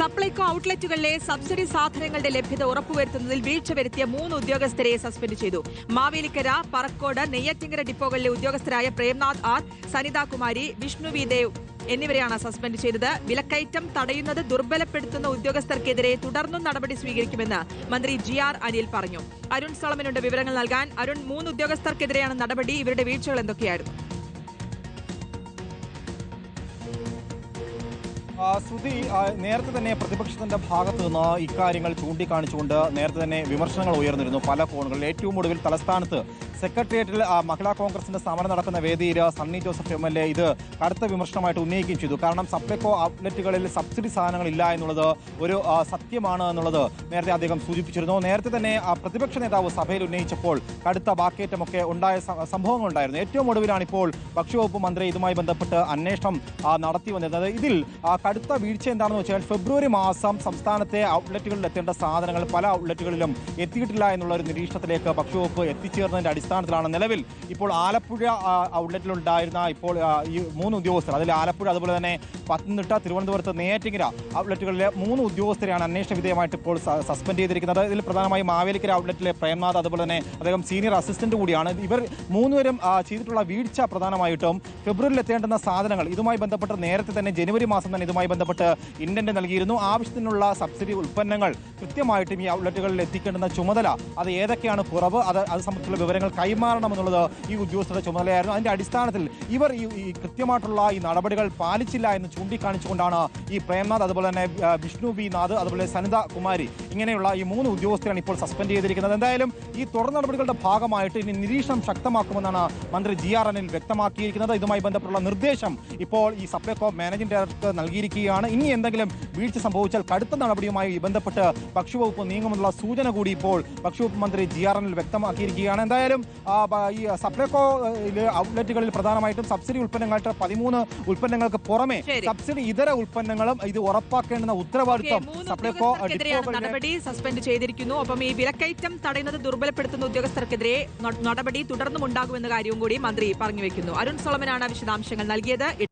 Supplyco ഔട്ട്ലെറ്റുകളിലെ subsidy സാധനങ്ങളുടെ ലഭ്യത ഉറപ്പുവരുത്തുന്നതിൽ വീഴ്ച വരുത്തിയ 3 ഉദ്യോഗസ്ഥരെ സസ്പെൻഡ് ചെയ്തു. മാവേലിക്കര, പറക്കോട്, നെയ്യാറ്റിങ്കര ഡിപ്പോകളിലെ ഉദ്യോഗസ്ഥരായ പ്രേംനാഥ് ആർ, സനിത കുമാരി, വിഷ്ണു വി ദേവ് എന്നിവരെയാണ് സസ്പെൻഡ് ചെയ്തത്. വിലക്കയറ്റം തടയുന്നത് ദുർബലപ്പെടുത്തുന്ന ഉദ്യോഗസ്ഥർക്കെതിരെ തുടർന്നും നടപടി സ്വീകരിക്കുമെന്ന് മന്ത്രി GR അനിൽ പറഞ്ഞു. അരുൺ സോളമനുണ്ട് വിവരങ്ങൾ നൽകാൻ. അരുൺ, 3 ഉദ്യോഗസ്ഥർക്കെതിരെയാണ് നടപടി. ഇവരുടെ വീഴ്ചകൾ എന്തൊക്കെയായിരുന്നു? ശ്രുതി, നേരത്തെ തന്നെ പ്രതിപക്ഷത്തിന്റെ ഭാഗത്തു നിന്ന് ഇക്കാര്യങ്ങൾ ചൂണ്ടിക്കാണിച്ചുകൊണ്ട് നേരത്തെ തന്നെ വിമർശനങ്ങൾ ഉയർന്നിരുന്നു പല കോണുകളിൽ. ഏറ്റവും ഒടുവിൽ തലസ്ഥാനത്ത് സെക്രട്ടേറിയറ്റിൽ മഹിളാ കോൺഗ്രസിന്റെ സമരം നടക്കുന്ന വേദിയിൽ സണ്ണി ജോസഫ് MLA ഇത് കടുത്ത വിമർശനമായിട്ട് ഉന്നയിക്കുകയും ചെയ്തു. കാരണം സപ്ലൈകോ ഔട്ട്ലെറ്റുകളിൽ സബ്സിഡി സാധനങ്ങൾ ഇല്ല എന്നുള്ളത് ഒരു സത്യമാണ് എന്നുള്ളത് നേരത്തെ അദ്ദേഹം സൂചിപ്പിച്ചിരുന്നു. നേരത്തെ തന്നെ പ്രതിപക്ഷ നേതാവ് സഭയിൽ ഉന്നയിച്ചപ്പോൾ കടുത്ത വാക്കേറ്റമൊക്കെ ഉണ്ടായ സംഭവങ്ങളുണ്ടായിരുന്നു. ഏറ്റവും ഒടുവിലാണ് ഇപ്പോൾ ഭക്ഷ്യവകുപ്പ് മന്ത്രി ഇതുമായി ബന്ധപ്പെട്ട് അന്വേഷണം നടത്തി വന്നിരുന്നത്. ഇതിൽ കടുത്ത വീഴ്ച എന്താണെന്ന് വെച്ചാൽ ഫെബ്രുവരി മാസം സംസ്ഥാനത്തെ ഔട്ട്ലെറ്റുകളിൽ എത്തേണ്ട സാധനങ്ങൾ പല ഔട്ട്ലെറ്റുകളിലും എത്തിയിട്ടില്ല എന്നുള്ള ഒരു നിരീക്ഷണത്തിലേക്ക് ഭക്ഷ്യവകുപ്പ് എത്തിച്ചേർന്നതിന്റെ അടിസ്ഥാനത്തിലാണ് നിലവിൽ ഇപ്പോൾ ആലപ്പുഴ ഔട്ട്ലെറ്റിലുണ്ടായിരുന്ന ഇപ്പോൾ ഈ 3 ഉദ്യോഗസ്ഥർ, അതിൽ ആലപ്പുഴ, അതുപോലെ തന്നെ പത്തനംതിട്ട, തിരുവനന്തപുരത്ത്, നെയ്യാറ്റിങ്കര ഔട്ട്ലെറ്റുകളിലെ 3 ഉദ്യോഗസ്ഥരെയാണ് അന്വേഷണ വിധേയമായിട്ട് ഇപ്പോൾ സസ്പെൻഡ് ചെയ്തിരിക്കുന്നത്. ഇതിൽ പ്രധാനമായും മാവേലിക്കര ഔട്ട്ലെറ്റിലെ പ്രേംനാഥ്, അതുപോലെ തന്നെ അദ്ദേഹം സീനിയർ അസിസ്റ്റന്റ് കൂടിയാണ്. ഇവർ 3 പേരും ചെയ്തിട്ടുള്ള വീഴ്ച പ്രധാനമായിട്ടും ഫെബ്രുവരിയിൽ എത്തേണ്ടുന്ന സാധനങ്ങൾ ഇതുമായി ബന്ധപ്പെട്ട് നേരത്തെ തന്നെ ജനുവരി മാസം തന്നെ ഇതുമായി ബന്ധപ്പെട്ട് ഇന്റന്റ് നൽകിയിരുന്നു. ആവശ്യത്തിനുള്ള സബ്സിഡി ഉൽപ്പന്നങ്ങൾ കൃത്യമായിട്ടും ഈ ഔട്ട്ലെറ്റുകളിൽ എത്തിക്കേണ്ടുന്ന ചുമതല അത് ഏതൊക്കെയാണ് കുറവ്, അത് സംബന്ധിച്ചുള്ള വിവരങ്ങൾ കൈമാറണമെന്നുള്ളത് ഈ ഉദ്യോഗസ്ഥരുടെ ചുമതലയായിരുന്നു. അതിന്റെ അടിസ്ഥാനത്തിൽ ഇവർ ഈ കൃത്യമായിട്ടുള്ള ഈ നടപടികൾ പാലിച്ചില്ല എന്ന് ചൂണ്ടിക്കാണിച്ചുകൊണ്ടാണ് ഈ പ്രേംനാഥ്, അതുപോലെ തന്നെ വിഷ്ണു വി നാഥ്, അതുപോലെ സനിത കുമാരി ഇങ്ങനെയുള്ള ഈ 3 ഉദ്യോഗസ്ഥരാണ് ഇപ്പോൾ സസ്പെൻഡ് ചെയ്തിരിക്കുന്നത്. എന്തായാലും ഈ തുടർ നടപടികളുടെ ഭാഗമായിട്ട് ഇനി നിരീക്ഷണം ശക്തമാക്കുമെന്നാണ് മന്ത്രി GR അനിൽ വ്യക്തമാക്കിയിരിക്കുന്നത്. ഇതുമായി ബന്ധപ്പെട്ടുള്ള നിർദ്ദേശം ഇപ്പോൾ ഈ സപ്ലൈകോ മാനേജിംഗ് ഡയറക്ടർ നൽകിയിരിക്കുകയാണ്. ഇനി എന്തെങ്കിലും വീഴ്ച സംഭവിച്ചാൽ കടുത്ത നടപടിയുമായി ബന്ധപ്പെട്ട് ഭക്ഷ്യവകുപ്പ് നീങ്ങുമെന്നുള്ള സൂചന കൂടി ഇപ്പോൾ ഭക്ഷ്യവകുപ്പ് മന്ത്രി GR അനിൽ വ്യക്തമാക്കിയിരിക്കുകയാണ്. എന്തായാലും ഈ സപ്ലൈകോ ഔട്ട്ലെറ്റുകളിൽ പ്രധാനമായിട്ടും സബ്സിഡി ഉൽപ്പന്നങ്ങളായിട്ട് 13 ഉൽപ്പന്നങ്ങൾക്ക് പുറമെ സബ്സിഡി ഇതര ഉൽപ്പന്നങ്ങളും ഇത് ഉറപ്പാക്കേണ്ടുന്ന ഉത്തരവാദിത്വം സപ്ലൈകോ നടപടി സസ്പെൻഡ് ചെയ്തിരിക്കുന്നു. ഒപ്പം ഈ വിലക്കയറ്റം തടയുന്നത് ദുർബലപ്പെടുത്തുന്ന ഉദ്യോഗസ്ഥർക്കെതിരെ നടപടി തുടർന്നും ഉണ്ടാകുമെന്ന കാര്യവും കൂടി മന്ത്രി പറഞ്ഞു വെക്കുന്നു. അരുൺ സോളമനാണ് വിശദാംശങ്ങൾ നൽകിയത്.